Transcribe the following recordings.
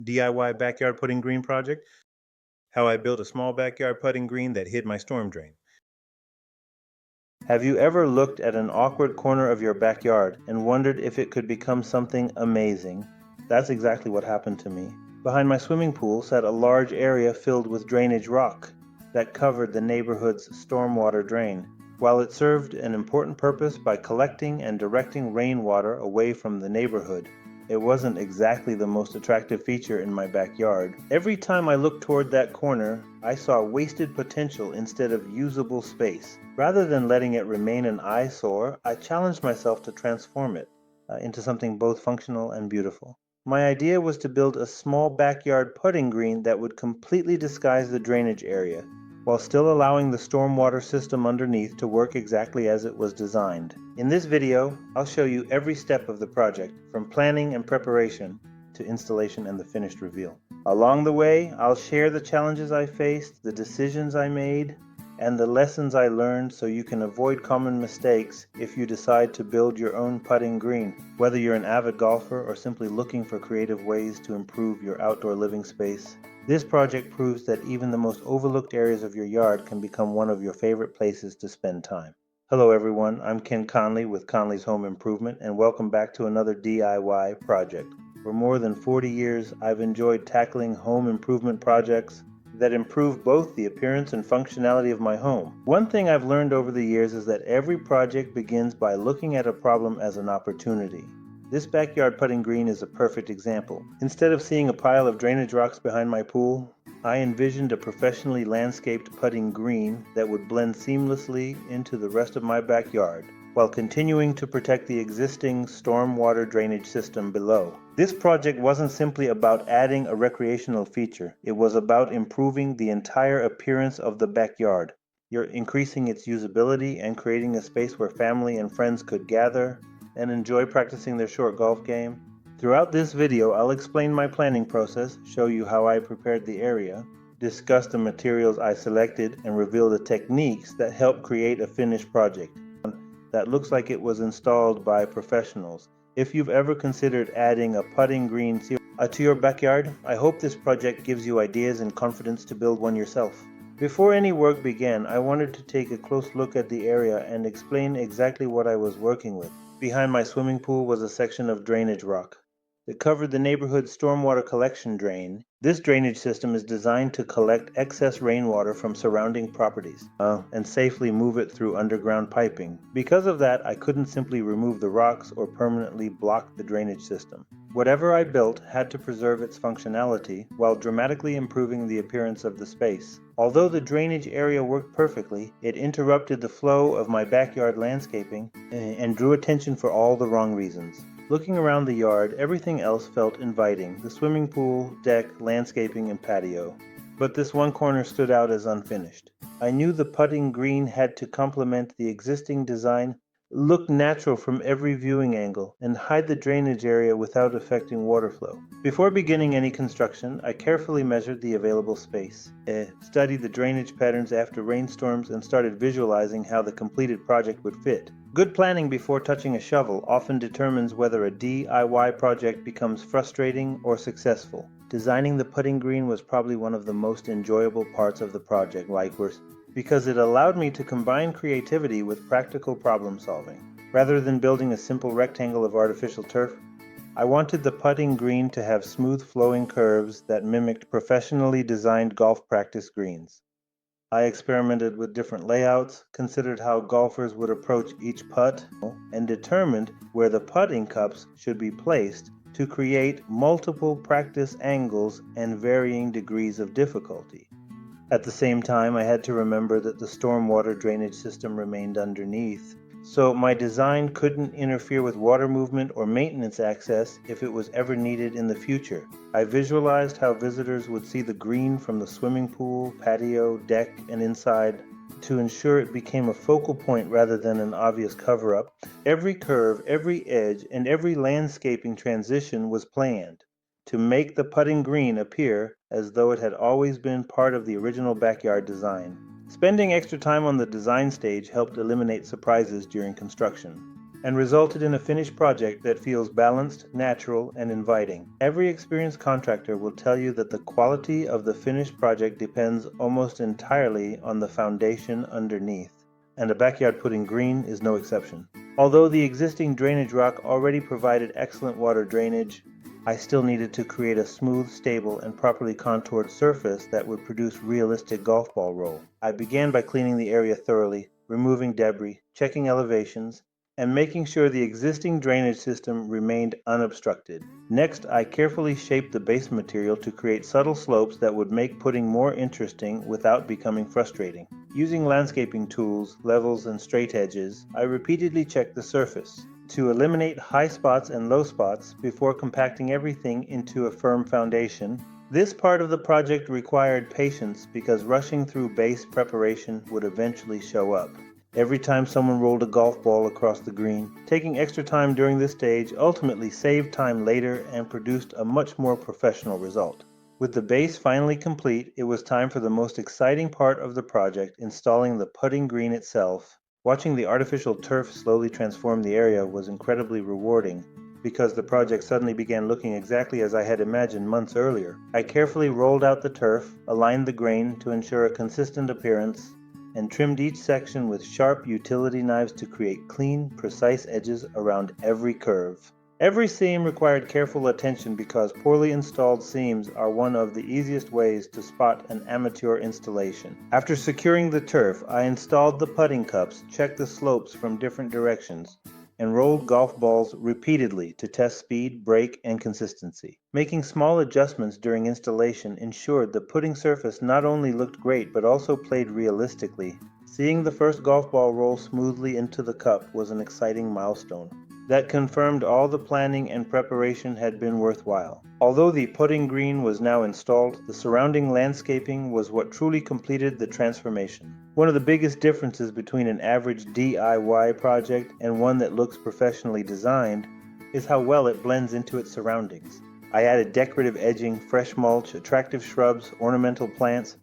DIY backyard putting green project, how I built a small backyard putting green that hid my storm drain. Have you ever looked at an awkward corner of your backyard and wondered if it could become something amazing? That's exactly what happened to me. Behind my swimming pool sat a large area filled with drainage rock that covered the neighborhood's stormwater drain. While it served an important purpose by collecting and directing rainwater away from the neighborhood, it wasn't exactly the most attractive feature in my backyard. Every time I looked toward that corner, I saw wasted potential instead of usable space. Rather than letting it remain an eyesore, I challenged myself to transform it into something both functional and beautiful. My idea was to build a small backyard putting green that would completely disguise the drainage area, while still allowing the stormwater system underneath to work exactly as it was designed. In this video, I'll show you every step of the project, from planning and preparation to installation and the finished reveal. Along the way, I'll share the challenges I faced, the decisions I made, and the lessons I learned so you can avoid common mistakes if you decide to build your own putting green. Whether you're an avid golfer or simply looking for creative ways to improve your outdoor living space, this project proves that even the most overlooked areas of your yard can become one of your favorite places to spend time. Hello everyone, I'm Ken Conley with Conley's Home Improvement, and welcome back to another DIY project. For more than 40 years, I've enjoyed tackling home improvement projects that improve both the appearance and functionality of my home. One thing I've learned over the years is that every project begins by looking at a problem as an opportunity. This backyard putting green is a perfect example. Instead of seeing a pile of drainage rocks behind my pool, I envisioned a professionally landscaped putting green that would blend seamlessly into the rest of my backyard, while continuing to protect the existing stormwater drainage system below. This project wasn't simply about adding a recreational feature, it was about improving the entire appearance of the backyard. You're increasing its usability and creating a space where family and friends could gather and enjoy practicing their short golf game. Throughout this video, I'll explain my planning process, show you how I prepared the area, discuss the materials I selected, and reveal the techniques that help create a finished project that looks like it was installed by professionals. If you've ever considered adding a putting green to your backyard, I hope this project gives you ideas and confidence to build one yourself. Before any work began, I wanted to take a close look at the area and explain exactly what I was working with. Behind my swimming pool was a section of drainage rock that covered the neighborhood's stormwater collection drain. This drainage system is designed to collect excess rainwater from surrounding properties and safely move it through underground piping. Because of that, I couldn't simply remove the rocks or permanently block the drainage system. Whatever I built had to preserve its functionality while dramatically improving the appearance of the space. Although the drainage area worked perfectly, it interrupted the flow of my backyard landscaping and drew attention for all the wrong reasons. Looking around the yard, everything else felt inviting: the swimming pool, deck, landscaping, and patio. But this one corner stood out as unfinished. I knew the putting green had to complement the existing design, look natural from every viewing angle, and hide the drainage area without affecting water flow. Before beginning any construction, I carefully measured the available space, studied the drainage patterns after rainstorms, and started visualizing how the completed project would fit. Good planning before touching a shovel often determines whether a DIY project becomes frustrating or successful. Designing the putting green was probably one of the most enjoyable parts of the project, because it allowed me to combine creativity with practical problem solving. Rather than building a simple rectangle of artificial turf, I wanted the putting green to have smooth flowing curves that mimicked professionally designed golf practice greens. I experimented with different layouts, considered how golfers would approach each putt, and determined where the putting cups should be placed to create multiple practice angles and varying degrees of difficulty. At the same time, I had to remember that the stormwater drainage system remained underneath, so my design couldn't interfere with water movement or maintenance access if it was ever needed in the future. I visualized how visitors would see the green from the swimming pool, patio, deck, and inside to ensure it became a focal point rather than an obvious cover-up. Every curve, every edge, and every landscaping transition was planned to make the putting green appear as though it had always been part of the original backyard design. Spending extra time on the design stage helped eliminate surprises during construction. and resulted in a finished project that feels balanced, natural, and inviting. Every experienced contractor will tell you that the quality of the finished project depends almost entirely on the foundation underneath, and a backyard putting green is no exception. Although the existing drainage rock already provided excellent water drainage, I still needed to create a smooth, stable, and properly contoured surface that would produce realistic golf ball roll. I began by cleaning the area thoroughly, removing debris, checking elevations, and making sure the existing drainage system remained unobstructed. Next, I carefully shaped the base material to create subtle slopes that would make putting more interesting without becoming frustrating. Using landscaping tools, levels, and straight edges, I repeatedly checked the surface to eliminate high spots and low spots before compacting everything into a firm foundation. This part of the project required patience because rushing through base preparation would eventually show up. Every time someone rolled a golf ball across the green, taking extra time during this stage ultimately saved time later and produced a much more professional result. With the base finally complete, it was time for the most exciting part of the project, installing the putting green itself. Watching the artificial turf slowly transform the area was incredibly rewarding because the project suddenly began looking exactly as I had imagined months earlier. I carefully rolled out the turf, aligned the grain to ensure a consistent appearance, and trimmed each section with sharp utility knives to create clean, precise edges around every curve. Every seam required careful attention because poorly installed seams are one of the easiest ways to spot an amateur installation. After securing the turf, I installed the putting cups, checked the slopes from different directions, and rolled golf balls repeatedly to test speed, break, and consistency. Making small adjustments during installation ensured the putting surface not only looked great but also played realistically. Seeing the first golf ball roll smoothly into the cup was an exciting milestone that confirmed all the planning and preparation had been worthwhile. Although the putting green was now installed, the surrounding landscaping was what truly completed the transformation. One of the biggest differences between an average DIY project and one that looks professionally designed is how well it blends into its surroundings. I added decorative edging, fresh mulch, attractive shrubs, ornamental plants,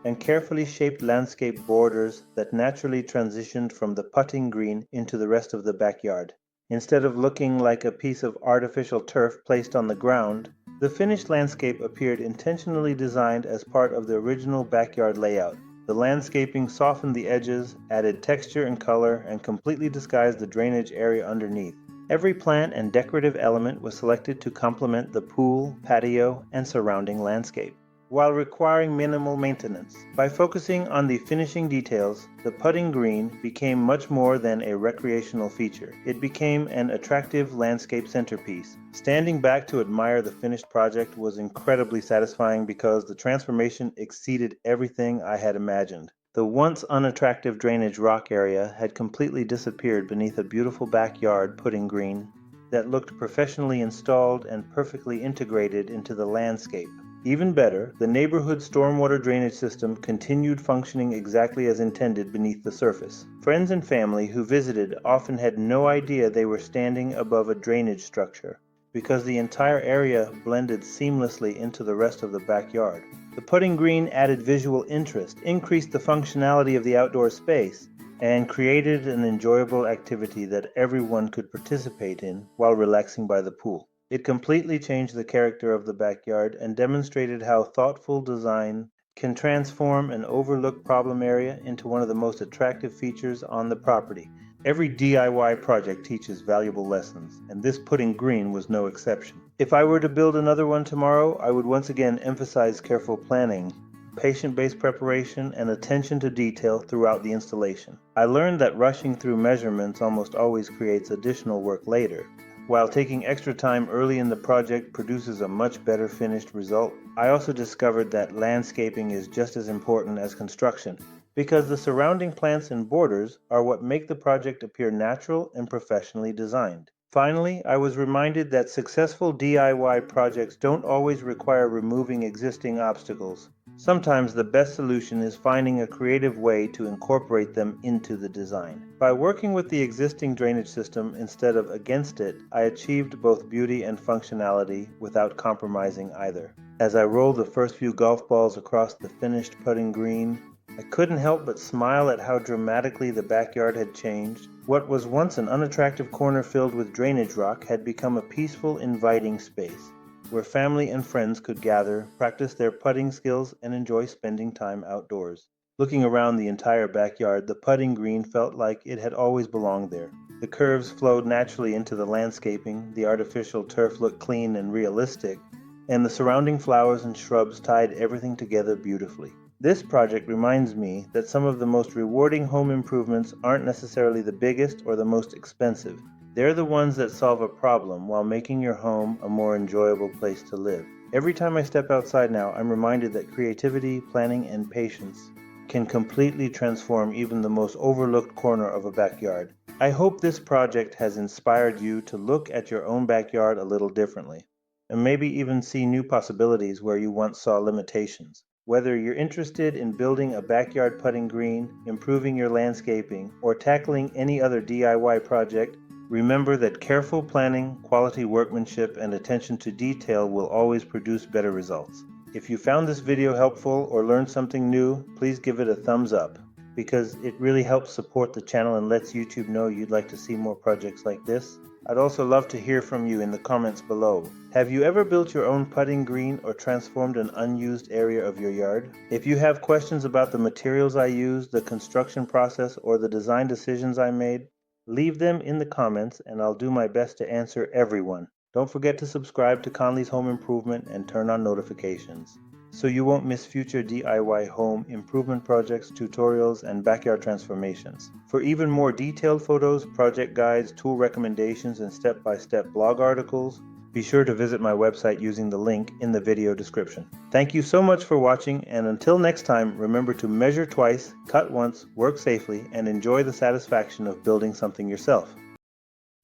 and carefully shaped landscape borders that naturally transitioned from the putting green into the rest of the backyard. Instead of looking like a piece of artificial turf placed on the ground, the finished landscape appeared intentionally designed as part of the original backyard layout. The landscaping softened the edges, added texture and color, and completely disguised the drainage area underneath. Every plant and decorative element was selected to complement the pool, patio, and surrounding landscape, while requiring minimal maintenance. By focusing on the finishing details, the putting green became much more than a recreational feature. It became an attractive landscape centerpiece. Standing back to admire the finished project was incredibly satisfying because the transformation exceeded everything I had imagined. The once unattractive drainage rock area had completely disappeared beneath a beautiful backyard putting green that looked professionally installed and perfectly integrated into the landscape. Even better, the neighborhood stormwater drainage system continued functioning exactly as intended beneath the surface. Friends and family who visited often had no idea they were standing above a drainage structure, because the entire area blended seamlessly into the rest of the backyard. The putting green added visual interest, increased the functionality of the outdoor space, and created an enjoyable activity that everyone could participate in while relaxing by the pool. It completely changed the character of the backyard and demonstrated how thoughtful design can transform an overlooked problem area into one of the most attractive features on the property. Every DIY project teaches valuable lessons, and this putting green was no exception. If I were to build another one tomorrow, I would once again emphasize careful planning, patient-based preparation, and attention to detail throughout the installation. I learned that rushing through measurements almost always creates additional work later, while taking extra time early in the project produces a much better finished result. I also discovered that landscaping is just as important as construction, because the surrounding plants and borders are what make the project appear natural and professionally designed. Finally, I was reminded that successful DIY projects don't always require removing existing obstacles. Sometimes the best solution is finding a creative way to incorporate them into the design. By working with the existing drainage system instead of against it, I achieved both beauty and functionality without compromising either. As I rolled the first few golf balls across the finished putting green, I couldn't help but smile at how dramatically the backyard had changed. What was once an unattractive corner filled with drainage rock had become a peaceful, inviting space where family and friends could gather, practice their putting skills, and enjoy spending time outdoors. Looking around the entire backyard, the putting green felt like it had always belonged there. The curves flowed naturally into the landscaping, the artificial turf looked clean and realistic, and the surrounding flowers and shrubs tied everything together beautifully. This project reminds me that some of the most rewarding home improvements aren't necessarily the biggest or the most expensive. They're the ones that solve a problem while making your home a more enjoyable place to live. Every time I step outside now, I'm reminded that creativity, planning, and patience can completely transform even the most overlooked corner of a backyard. I hope this project has inspired you to look at your own backyard a little differently, and maybe even see new possibilities where you once saw limitations. Whether you're interested in building a backyard putting green, improving your landscaping, or tackling any other DIY project, remember that careful planning, quality workmanship, and attention to detail will always produce better results. If you found this video helpful or learned something new, please give it a thumbs up, because it really helps support the channel and lets YouTube know you'd like to see more projects like this. I'd also love to hear from you in the comments below. Have you ever built your own putting green or transformed an unused area of your yard? If you have questions about the materials I used, the construction process, or the design decisions I made, leave them in the comments and I'll do my best to answer everyone. Don't forget to subscribe to Conley's Home Improvement and turn on notifications so you won't miss future DIY home improvement projects, tutorials, and backyard transformations. For even more detailed photos, project guides, tool recommendations, and step-by-step blog articles, be sure to visit my website using the link in the video description. Thank you so much for watching, and until next time, remember to measure twice, cut once, work safely, and enjoy the satisfaction of building something yourself.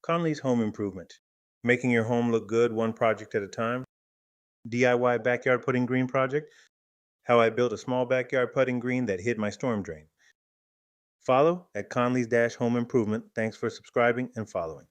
Conley's Home Improvement. Making your home look good one project at a time. DIY backyard putting green project. How I built a small backyard putting green that hid my storm drain. Follow at Conleys-Home Improvement. Thanks for subscribing and following.